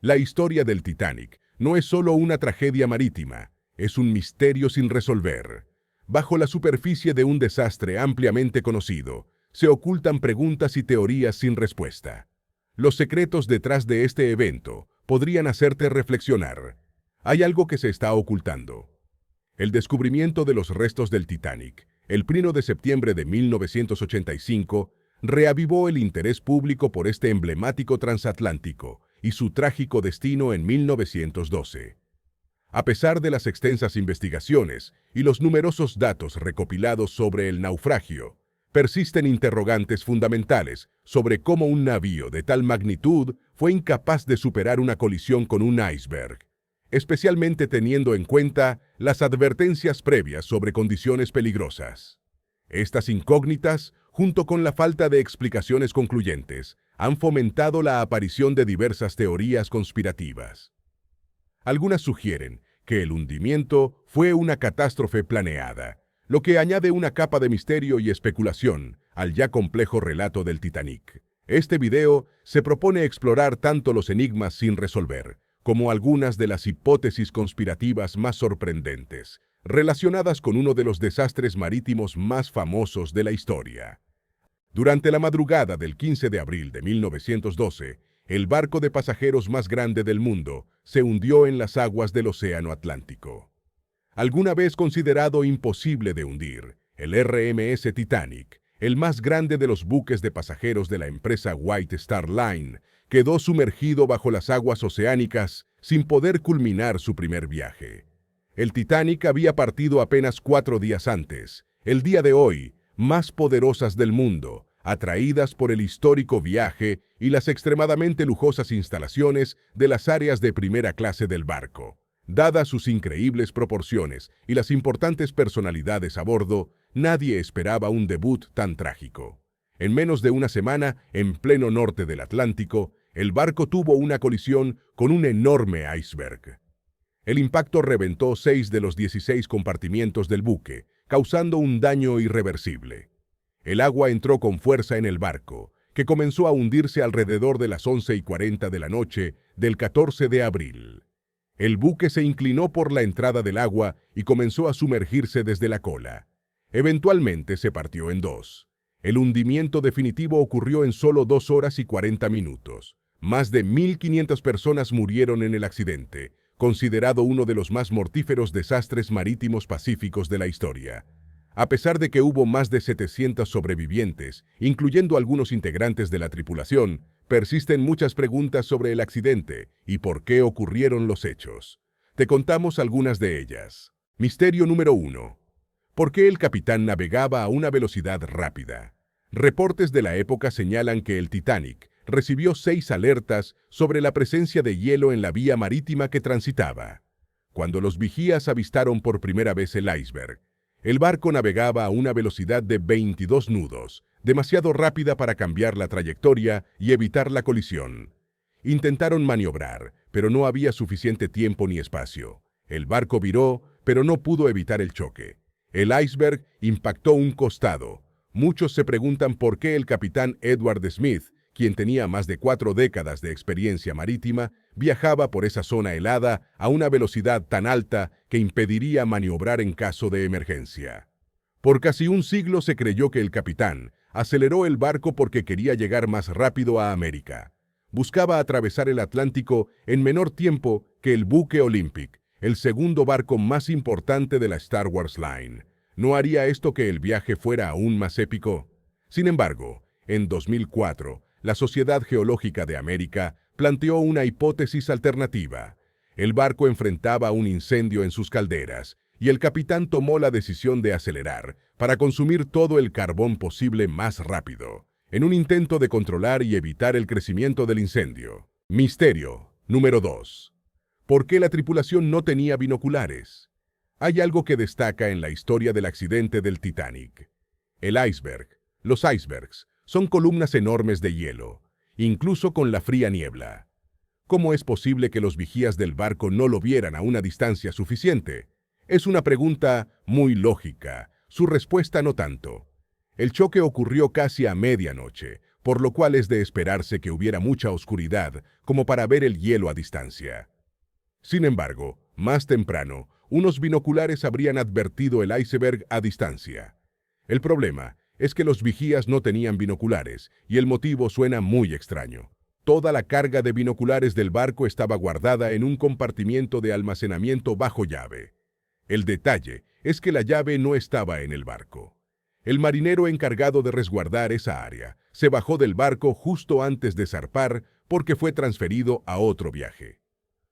La historia del Titanic no es solo una tragedia marítima, es un misterio sin resolver. Bajo la superficie de un desastre ampliamente conocido, se ocultan preguntas y teorías sin respuesta. Los secretos detrás de este evento podrían hacerte reflexionar. Hay algo que se está ocultando. El descubrimiento de los restos del Titanic, el 1 de septiembre de 1985, reavivó el interés público por este emblemático transatlántico y su trágico destino en 1912. A pesar de las extensas investigaciones y los numerosos datos recopilados sobre el naufragio, persisten interrogantes fundamentales sobre cómo un navío de tal magnitud fue incapaz de superar una colisión con un iceberg, especialmente teniendo en cuenta las advertencias previas sobre condiciones peligrosas. Estas incógnitas, junto con la falta de explicaciones concluyentes, han fomentado la aparición de diversas teorías conspirativas. Algunas sugieren que el hundimiento fue una catástrofe planeada, lo que añade una capa de misterio y especulación al ya complejo relato del Titanic. Este video se propone explorar tanto los enigmas sin resolver, como algunas de las hipótesis conspirativas más sorprendentes, relacionadas con uno de los desastres marítimos más famosos de la historia. Durante la madrugada del 15 de abril de 1912, el barco de pasajeros más grande del mundo se hundió en las aguas del Océano Atlántico. Alguna vez considerado imposible de hundir, el RMS Titanic, el más grande de los buques de pasajeros de la empresa White Star Line, quedó sumergido bajo las aguas oceánicas sin poder culminar su primer viaje. El Titanic había partido apenas 4 días antes, el día de hoy, más poderosas del mundo, atraídas por el histórico viaje y las extremadamente lujosas instalaciones de las áreas de primera clase del barco. Dadas sus increíbles proporciones y las importantes personalidades a bordo, nadie esperaba un debut tan trágico. En menos de una semana, en pleno norte del Atlántico, el barco tuvo una colisión con un enorme iceberg. El impacto reventó 6 de los 16 compartimientos del buque, causando un daño irreversible. El agua entró con fuerza en el barco, que comenzó a hundirse alrededor de las 11:40 de la noche del 14 de abril. El buque se inclinó por la entrada del agua y comenzó a sumergirse desde la cola. Eventualmente se partió en dos. El hundimiento definitivo ocurrió en solo 2 horas y 40 minutos. Más de 1.500 personas murieron en el accidente, considerado uno de los más mortíferos desastres marítimos pacíficos de la historia. A pesar de que hubo más de 700 sobrevivientes, incluyendo algunos integrantes de la tripulación, persisten muchas preguntas sobre el accidente y por qué ocurrieron los hechos. Te contamos algunas de ellas. Misterio número 1. ¿Por qué el capitán navegaba a una velocidad rápida? Reportes de la época señalan que el Titanic recibió 6 alertas sobre la presencia de hielo en la vía marítima que transitaba. Cuando los vigías avistaron por primera vez el iceberg, el barco navegaba a una velocidad de 22 nudos, demasiado rápida para cambiar la trayectoria y evitar la colisión. Intentaron maniobrar, pero no había suficiente tiempo ni espacio. El barco viró, pero no pudo evitar el choque. El iceberg impactó un costado. Muchos se preguntan por qué el capitán Edward Smith, quien tenía más de 4 décadas de experiencia marítima, viajaba por esa zona helada a una velocidad tan alta que impediría maniobrar en caso de emergencia. Por casi un siglo se creyó que el capitán aceleró el barco porque quería llegar más rápido a América. Buscaba atravesar el Atlántico en menor tiempo que el buque Olympic, el segundo barco más importante de la Star Wars Line. ¿No haría esto que el viaje fuera aún más épico? Sin embargo, en 2004, la Sociedad Geológica de América planteó una hipótesis alternativa. El barco enfrentaba un incendio en sus calderas y el capitán tomó la decisión de acelerar para consumir todo el carbón posible más rápido, en un intento de controlar y evitar el crecimiento del incendio. Misterio número 2. ¿Por qué la tripulación no tenía binoculares? Hay algo que destaca en la historia del accidente del Titanic. El iceberg. Los icebergs son columnas enormes de hielo, incluso con la fría niebla. ¿Cómo es posible que los vigías del barco no lo vieran a una distancia suficiente? Es una pregunta muy lógica, su respuesta no tanto. El choque ocurrió casi a medianoche, por lo cual es de esperarse que hubiera mucha oscuridad como para ver el hielo a distancia. Sin embargo, más temprano, unos binoculares habrían advertido el iceberg a distancia. El problema es que los vigías no tenían binoculares, y el motivo suena muy extraño. Toda la carga de binoculares del barco estaba guardada en un compartimiento de almacenamiento bajo llave. El detalle es que la llave no estaba en el barco. El marinero encargado de resguardar esa área se bajó del barco justo antes de zarpar porque fue transferido a otro viaje.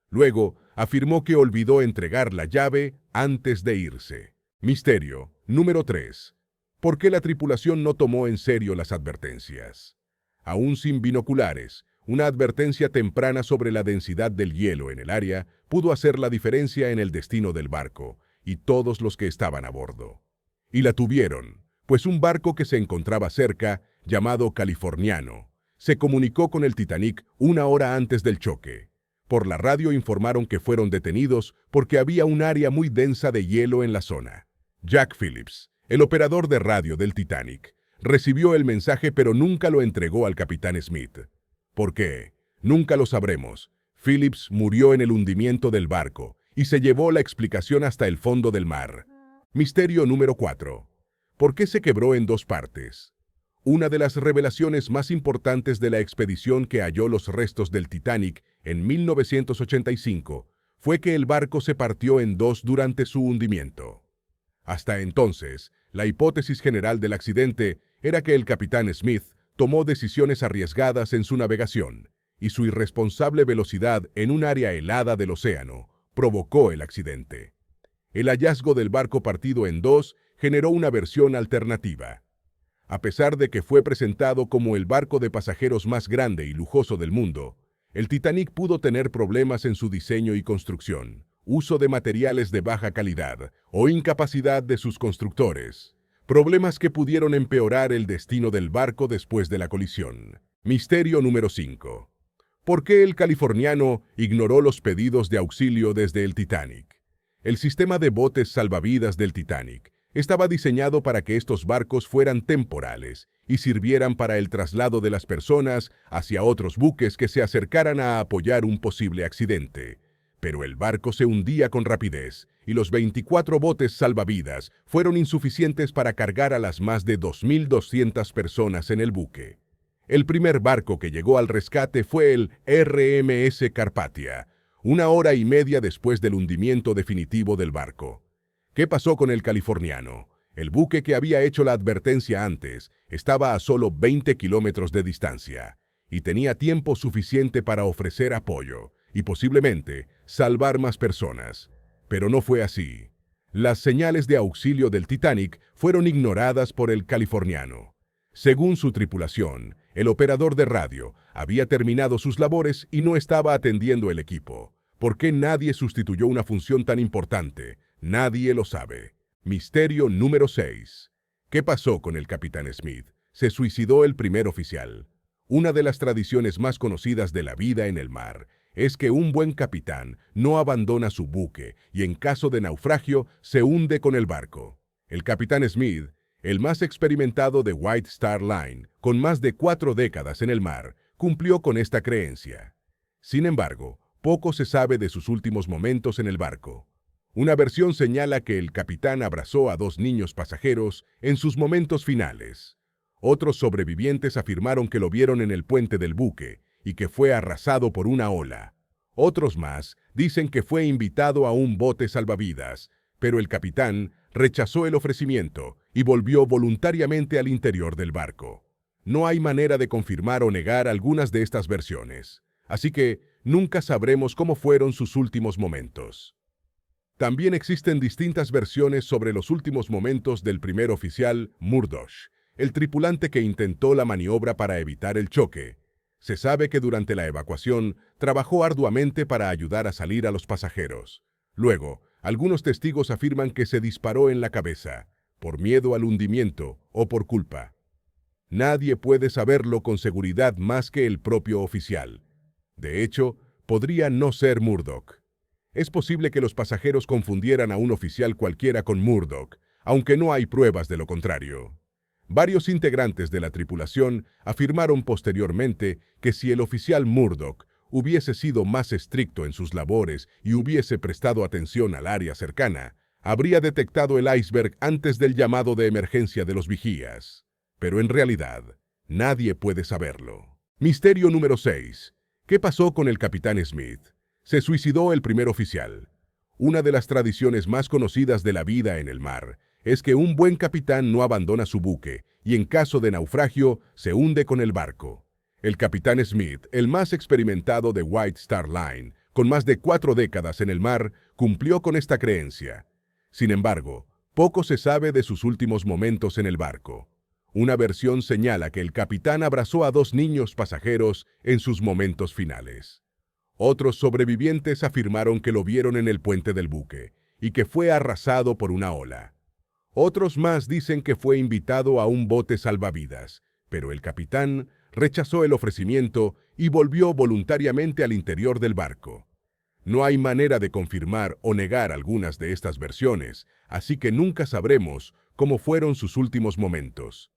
Luego, afirmó que olvidó entregar la llave antes de irse. Misterio número 3. ¿Por qué la tripulación no tomó en serio las advertencias? Aún sin binoculares, una advertencia temprana sobre la densidad del hielo en el área pudo hacer la diferencia en el destino del barco y todos los que estaban a bordo. Y la tuvieron, pues un barco que se encontraba cerca, llamado Californiano, se comunicó con el Titanic una hora antes del choque. Por la radio informaron que fueron detenidos porque había un área muy densa de hielo en la zona. Jack Phillips, el operador de radio del Titanic, recibió el mensaje pero nunca lo entregó al capitán Smith. ¿Por qué? Nunca lo sabremos. Phillips murió en el hundimiento del barco y se llevó la explicación hasta el fondo del mar. Misterio número 4. ¿Por qué se quebró en dos partes? Una de las revelaciones más importantes de la expedición que halló los restos del Titanic en 1985 fue que el barco se partió en dos durante su hundimiento. Hasta entonces, la hipótesis general del accidente era que el capitán Smith tomó decisiones arriesgadas en su navegación y su irresponsable velocidad en un área helada del océano provocó el accidente. El hallazgo del barco partido en dos generó una versión alternativa. A pesar de que fue presentado como el barco de pasajeros más grande y lujoso del mundo, el Titanic pudo tener problemas en su diseño y construcción, uso de materiales de baja calidad o incapacidad de sus constructores, problemas que pudieron empeorar el destino del barco después de la colisión. Misterio número 5. ¿Por qué el Californiano ignoró los pedidos de auxilio desde el Titanic? El sistema de botes salvavidas del Titanic estaba diseñado para que estos barcos fueran temporales y sirvieran para el traslado de las personas hacia otros buques que se acercaran a apoyar un posible accidente. Pero el barco se hundía con rapidez y los 24 botes salvavidas fueron insuficientes para cargar a las más de 2.200 personas en el buque. El primer barco que llegó al rescate fue el RMS Carpathia, 1 hora y media después del hundimiento definitivo del barco. ¿Qué pasó con el Californiano? El buque que había hecho la advertencia antes estaba a solo 20 kilómetros de distancia y tenía tiempo suficiente para ofrecer apoyo y posiblemente salvar más personas. Pero no fue así. Las señales de auxilio del Titanic fueron ignoradas por el Californiano. Según su tripulación, el operador de radio había terminado sus labores y no estaba atendiendo el equipo. ¿Por qué nadie sustituyó una función tan importante? Nadie lo sabe. Misterio número 6. ¿Qué pasó con el capitán Smith? Se suicidó el primer oficial. Una de las tradiciones más conocidas de la vida en el mar es que un buen capitán no abandona su buque y en caso de naufragio se hunde con el barco. El capitán Smith, el más experimentado de White Star Line, con más de 4 décadas en el mar, cumplió con esta creencia. Sin embargo, poco se sabe de sus últimos momentos en el barco. Una versión señala que el capitán abrazó a 2 niños pasajeros en sus momentos finales. Otros sobrevivientes afirmaron que lo vieron en el puente del buque y que fue arrasado por una ola. Otros más dicen que fue invitado a un bote salvavidas, pero el capitán rechazó el ofrecimiento y volvió voluntariamente al interior del barco. No hay manera de confirmar o negar algunas de estas versiones, así que nunca sabremos cómo fueron sus últimos momentos. También existen distintas versiones sobre los últimos momentos del primer oficial Murdoch, el tripulante que intentó la maniobra para evitar el choque. Se sabe que durante la evacuación trabajó arduamente para ayudar a salir a los pasajeros. Luego, algunos testigos afirman que se disparó en la cabeza, por miedo al hundimiento o por culpa. Nadie puede saberlo con seguridad más que el propio oficial. De hecho, podría no ser Murdoch. Es posible que los pasajeros confundieran a un oficial cualquiera con Murdoch, aunque no hay pruebas de lo contrario. Varios integrantes de la tripulación afirmaron posteriormente que si el oficial Murdoch hubiese sido más estricto en sus labores y hubiese prestado atención al área cercana, habría detectado el iceberg antes del llamado de emergencia de los vigías. Pero en realidad, nadie puede saberlo. Misterio número 6. ¿Qué pasó con el capitán Smith? Se suicidó el primer oficial. Una de las tradiciones más conocidas de la vida en el mar es que un buen capitán no abandona su buque y en caso de naufragio se hunde con el barco. El capitán Smith, el más experimentado de White Star Line, con más de 4 décadas en el mar, cumplió con esta creencia. Sin embargo, poco se sabe de sus últimos momentos en el barco. Una versión señala que el capitán abrazó a 2 niños pasajeros en sus momentos finales. Otros sobrevivientes afirmaron que lo vieron en el puente del buque y que fue arrasado por una ola. Otros más dicen que fue invitado a un bote salvavidas, pero el capitán rechazó el ofrecimiento y volvió voluntariamente al interior del barco. No hay manera de confirmar o negar algunas de estas versiones, así que nunca sabremos cómo fueron sus últimos momentos.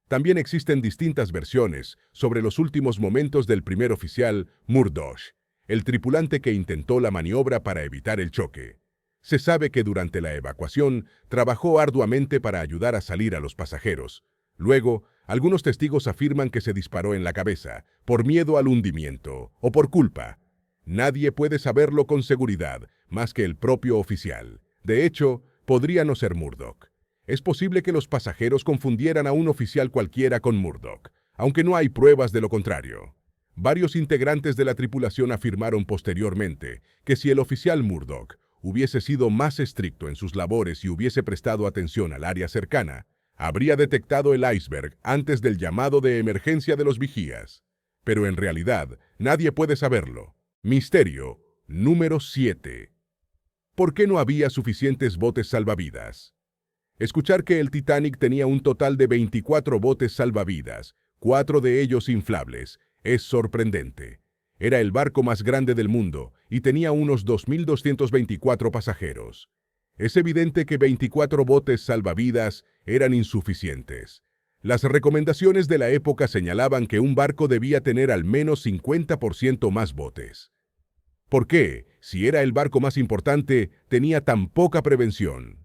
También existen distintas versiones sobre los últimos momentos del primer oficial Murdoch, el tripulante que intentó la maniobra para evitar el choque. Se sabe que durante la evacuación trabajó arduamente para ayudar a salir a los pasajeros. Luego, algunos testigos afirman que se disparó en la cabeza, por miedo al hundimiento o por culpa. Nadie puede saberlo con seguridad, más que el propio oficial. De hecho, podría no ser Murdoch. Es posible que los pasajeros confundieran a un oficial cualquiera con Murdoch, aunque no hay pruebas de lo contrario. Varios integrantes de la tripulación afirmaron posteriormente que si el oficial Murdoch hubiese sido más estricto en sus labores y hubiese prestado atención al área cercana, habría detectado el iceberg antes del llamado de emergencia de los vigías. Pero en realidad, nadie puede saberlo. Misterio número 7. ¿Por qué no había suficientes botes salvavidas? Escuchar que el Titanic tenía un total de 24 botes salvavidas, 4 de ellos inflables, es sorprendente. Era el barco más grande del mundo y tenía unos 2.224 pasajeros. Es evidente que 24 botes salvavidas eran insuficientes. Las recomendaciones de la época señalaban que un barco debía tener al menos 50% más botes. ¿Por qué, si era el barco más importante, tenía tan poca prevención?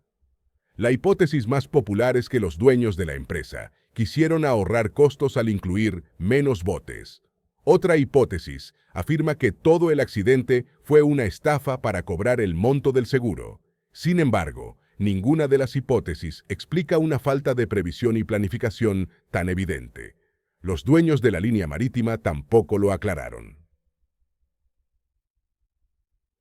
La hipótesis más popular es que los dueños de la empresa quisieron ahorrar costos al incluir menos botes. Otra hipótesis afirma que todo el accidente fue una estafa para cobrar el monto del seguro. Sin embargo, ninguna de las hipótesis explica una falta de previsión y planificación tan evidente. Los dueños de la línea marítima tampoco lo aclararon.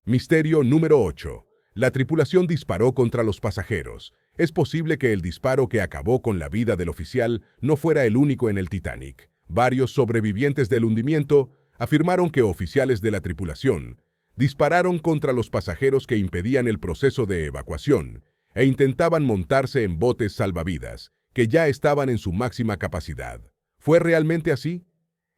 Misterio número 8. La tripulación disparó contra los pasajeros. Es posible que el disparo que acabó con la vida del oficial no fuera el único en el Titanic. Varios sobrevivientes del hundimiento afirmaron que oficiales de la tripulación dispararon contra los pasajeros que impedían el proceso de evacuación e intentaban montarse en botes salvavidas, que ya estaban en su máxima capacidad. ¿Fue realmente así?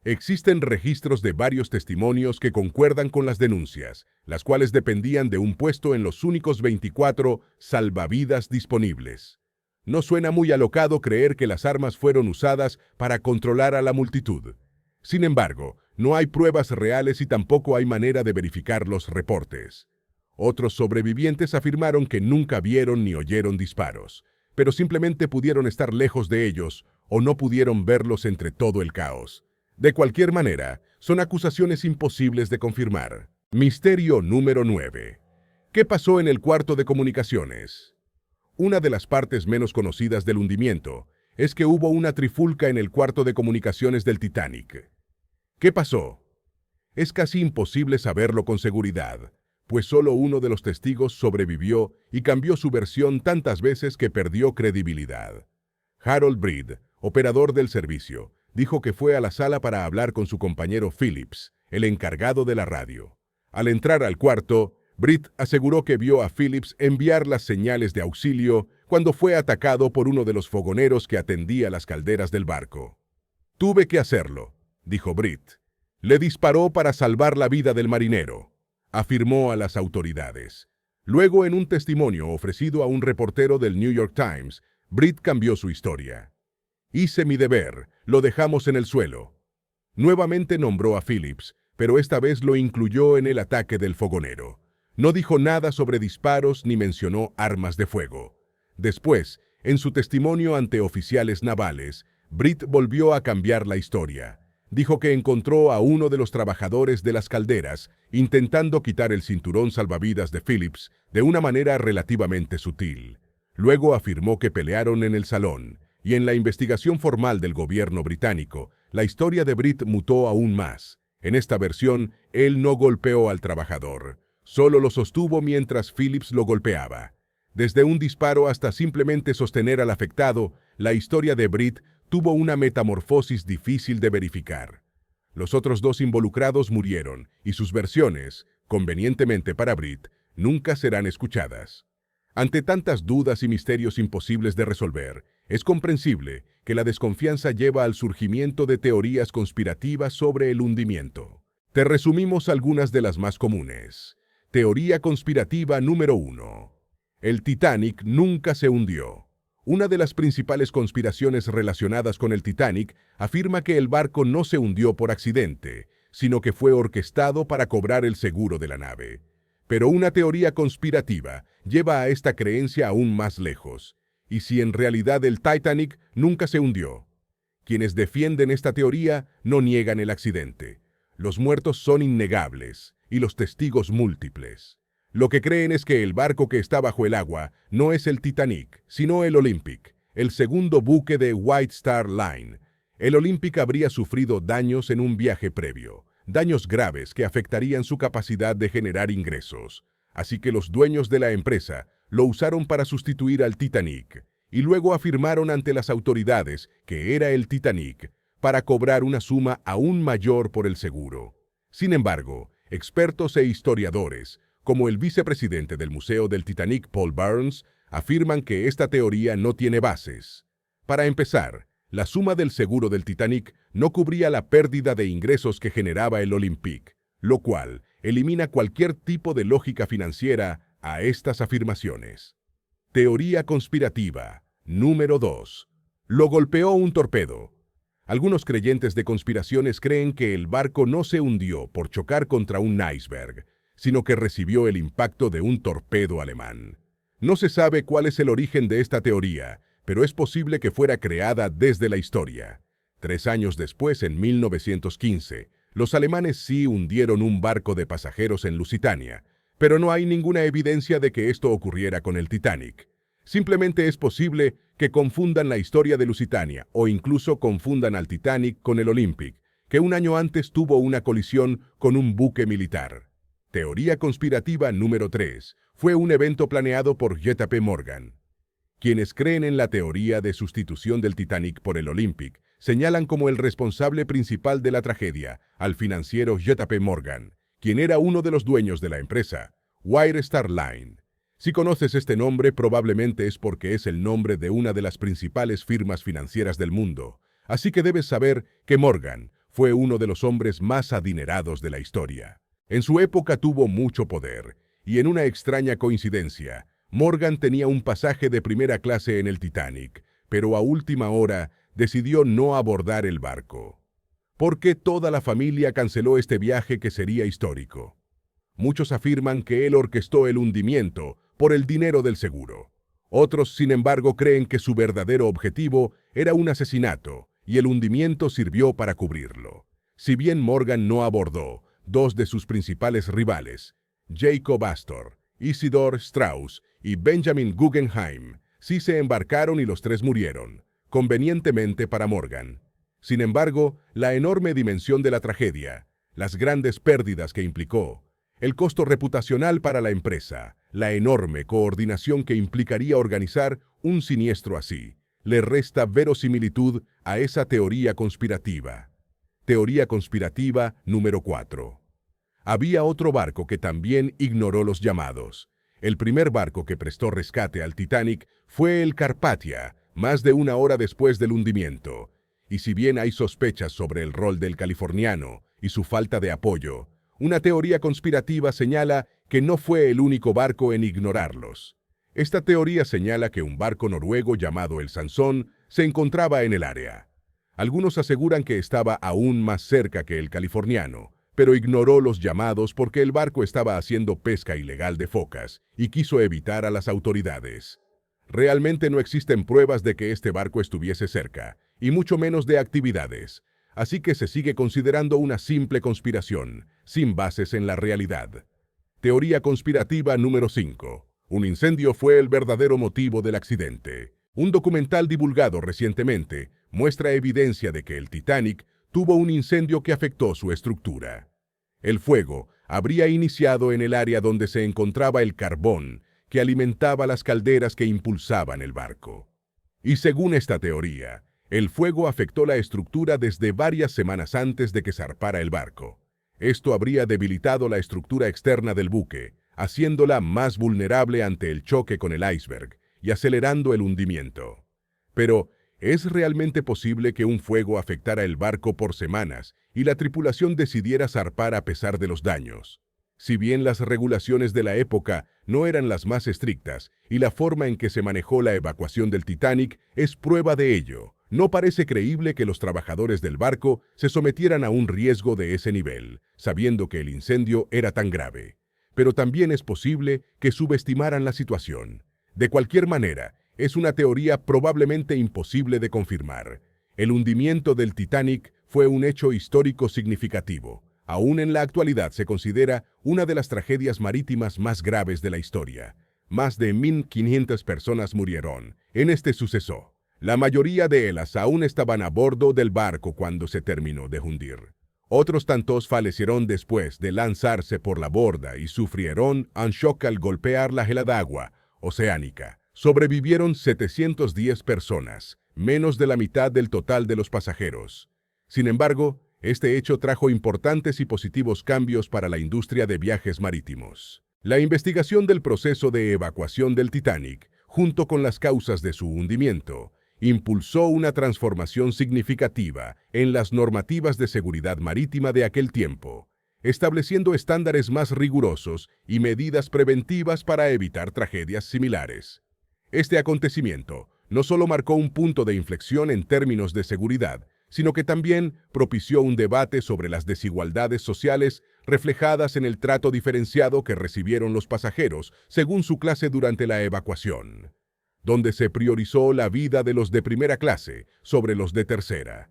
Existen registros de varios testimonios que concuerdan con las denuncias, las cuales dependían de un puesto en los únicos 24 salvavidas disponibles. No suena muy alocado creer que las armas fueron usadas para controlar a la multitud. Sin embargo, no hay pruebas reales y tampoco hay manera de verificar los reportes. Otros sobrevivientes afirmaron que nunca vieron ni oyeron disparos, pero simplemente pudieron estar lejos de ellos o no pudieron verlos entre todo el caos. De cualquier manera, son acusaciones imposibles de confirmar. Misterio número 9. ¿Qué pasó en el cuarto de comunicaciones? Una de las partes menos conocidas del hundimiento es que hubo una trifulca en el cuarto de comunicaciones del Titanic. ¿Qué pasó? Es casi imposible saberlo con seguridad, pues solo uno de los testigos sobrevivió y cambió su versión tantas veces que perdió credibilidad. Harold Breed, operador del servicio, dijo que fue a la sala para hablar con su compañero Phillips, el encargado de la radio. Al entrar al cuarto, Breed aseguró que vio a Phillips enviar las señales de auxilio cuando fue atacado por uno de los fogoneros que atendía las calderas del barco. «Tuve que hacerlo», dijo Breed. «Le disparó para salvar la vida del marinero», afirmó a las autoridades. Luego, en un testimonio ofrecido a un reportero del New York Times, Breed cambió su historia. Hice mi deber, lo dejamos en el suelo. Nuevamente nombró a Phillips, pero esta vez lo incluyó en el ataque del fogonero. No dijo nada sobre disparos ni mencionó armas de fuego. Después, en su testimonio ante oficiales navales, Britt volvió a cambiar la historia. Dijo que encontró a uno de los trabajadores de las calderas intentando quitar el cinturón salvavidas de Phillips de una manera relativamente sutil. Luego afirmó que pelearon en el salón, y en la investigación formal del gobierno británico, la historia de Britt mutó aún más. En esta versión, él no golpeó al trabajador, solo lo sostuvo mientras Phillips lo golpeaba. Desde un disparo hasta simplemente sostener al afectado, la historia de Britt tuvo una metamorfosis difícil de verificar. Los otros dos involucrados murieron y sus versiones, convenientemente para Britt, nunca serán escuchadas. Ante tantas dudas y misterios imposibles de resolver, es comprensible que la desconfianza lleva al surgimiento de teorías conspirativas sobre el hundimiento. Te resumimos algunas de las más comunes. Teoría conspirativa número 1. El Titanic nunca se hundió. Una de las principales conspiraciones relacionadas con el Titanic afirma que el barco no se hundió por accidente, sino que fue orquestado para cobrar el seguro de la nave. Pero una teoría conspirativa lleva a esta creencia aún más lejos. ¿Y si en realidad el Titanic nunca se hundió? Quienes defienden esta teoría no niegan el accidente. Los muertos son innegables y los testigos múltiples. Lo que creen es que el barco que está bajo el agua no es el Titanic, sino el Olympic, el segundo buque de White Star Line. El Olympic habría sufrido daños en un viaje previo, daños graves que afectarían su capacidad de generar ingresos. Así que los dueños de la empresa lo usaron para sustituir al Titanic, y luego afirmaron ante las autoridades que era el Titanic, para cobrar una suma aún mayor por el seguro. Sin embargo, expertos e historiadores, como el vicepresidente del Museo del Titanic, Paul Burns, afirman que esta teoría no tiene bases. Para empezar, la suma del seguro del Titanic no cubría la pérdida de ingresos que generaba el Olympic, lo cual elimina cualquier tipo de lógica financiera a estas afirmaciones. Teoría conspirativa número 2. Lo golpeó un torpedo. Algunos creyentes de conspiraciones creen que el barco no se hundió por chocar contra un iceberg, sino que recibió el impacto de un torpedo alemán. No se sabe cuál es el origen de esta teoría, pero es posible que fuera creada desde la historia. 3 años después, en 1915, los alemanes sí hundieron un barco de pasajeros en Lusitania, pero no hay ninguna evidencia de que esto ocurriera con el Titanic. Simplemente es posible que confundan la historia de Lusitania o incluso confundan al Titanic con el Olympic, que un año antes tuvo una colisión con un buque militar. Teoría conspirativa número 3. Fue un evento planeado por JP Morgan. Quienes creen en la teoría de sustitución del Titanic por el Olympic señalan como el responsable principal de la tragedia al financiero JP Morgan, quien era uno de los dueños de la empresa, White Star Line. Si conoces este nombre, probablemente es porque es el nombre de una de las principales firmas financieras del mundo, así que debes saber que Morgan fue uno de los hombres más adinerados de la historia. En su época tuvo mucho poder, y en una extraña coincidencia, Morgan tenía un pasaje de primera clase en el Titanic, pero a última hora decidió no abordar el barco. ¿Por qué toda la familia canceló este viaje que sería histórico? Muchos afirman que él orquestó el hundimiento por el dinero del seguro. Otros, sin embargo, creen que su verdadero objetivo era un asesinato, y el hundimiento sirvió para cubrirlo. Si bien Morgan no abordó, 2 de sus principales rivales, Jacob Astor, Isidor Straus y Benjamin Guggenheim, sí se embarcaron y los 3 murieron, convenientemente para Morgan. Sin embargo, la enorme dimensión de la tragedia, las grandes pérdidas que implicó, el costo reputacional para la empresa, la enorme coordinación que implicaría organizar un siniestro así, le resta verosimilitud a esa teoría conspirativa. Teoría conspirativa número 4. Había otro barco que también ignoró los llamados. El primer barco que prestó rescate al Titanic fue el Carpathia, más de 1 hora después del hundimiento. Y si bien hay sospechas sobre el rol del californiano y su falta de apoyo, una teoría conspirativa señala que no fue el único barco en ignorarlos. Esta teoría señala que un barco noruego llamado el Sansón se encontraba en el área. Algunos aseguran que estaba aún más cerca que el californiano, pero ignoró los llamados porque el barco estaba haciendo pesca ilegal de focas y quiso evitar a las autoridades. Realmente no existen pruebas de que este barco estuviese cerca, y mucho menos de actividades, así que se sigue considerando una simple conspiración, sin bases en la realidad. Teoría conspirativa número 5. Un incendio fue el verdadero motivo del accidente. Un documental divulgado recientemente muestra evidencia de que el Titanic tuvo un incendio que afectó su estructura. El fuego habría iniciado en el área donde se encontraba el carbón que alimentaba las calderas que impulsaban el barco. Y según esta teoría, el fuego afectó la estructura desde varias semanas antes de que zarpara el barco. Esto habría debilitado la estructura externa del buque, haciéndola más vulnerable ante el choque con el iceberg y acelerando el hundimiento. Pero, ¿es realmente posible que un fuego afectara el barco por semanas y la tripulación decidiera zarpar a pesar de los daños? Si bien las regulaciones de la época no eran las más estrictas y la forma en que se manejó la evacuación del Titanic es prueba de ello, no parece creíble que los trabajadores del barco se sometieran a un riesgo de ese nivel, sabiendo que el incendio era tan grave. Pero también es posible que subestimaran la situación. De cualquier manera, es una teoría probablemente imposible de confirmar. El hundimiento del Titanic fue un hecho histórico significativo. Aún en la actualidad se considera una de las tragedias marítimas más graves de la historia. Más de 1.500 personas murieron en este suceso. La mayoría de ellas aún estaban a bordo del barco cuando se terminó de hundir. Otros tantos fallecieron después de lanzarse por la borda y sufrieron un shock al golpear la helada agua oceánica. Sobrevivieron 710 personas, menos de la mitad del total de los pasajeros. Sin embargo, este hecho trajo importantes y positivos cambios para la industria de viajes marítimos. La investigación del proceso de evacuación del Titanic, junto con las causas de su hundimiento, impulsó una transformación significativa en las normativas de seguridad marítima de aquel tiempo, estableciendo estándares más rigurosos y medidas preventivas para evitar tragedias similares. Este acontecimiento no solo marcó un punto de inflexión en términos de seguridad, sino que también propició un debate sobre las desigualdades sociales reflejadas en el trato diferenciado que recibieron los pasajeros según su clase durante la evacuación, donde se priorizó la vida de los de primera clase sobre los de tercera.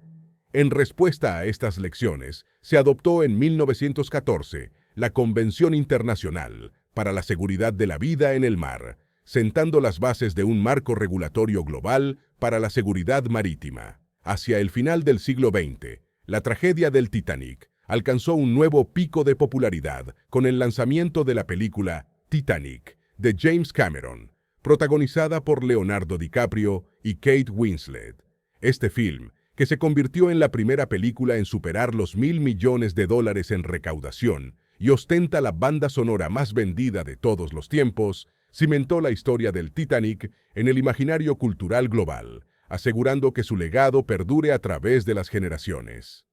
En respuesta a estas lecciones, se adoptó en 1914 la Convención Internacional para la Seguridad de la Vida en el Mar, sentando las bases de un marco regulatorio global para la seguridad marítima. Hacia el final del siglo XX, la tragedia del Titanic alcanzó un nuevo pico de popularidad con el lanzamiento de la película Titanic, de James Cameron, protagonizada por Leonardo DiCaprio y Kate Winslet. Este film, que se convirtió en la primera película en superar los $1.000 millones en recaudación y ostenta la banda sonora más vendida de todos los tiempos, cimentó la historia del Titanic en el imaginario cultural global, asegurando que su legado perdure a través de las generaciones.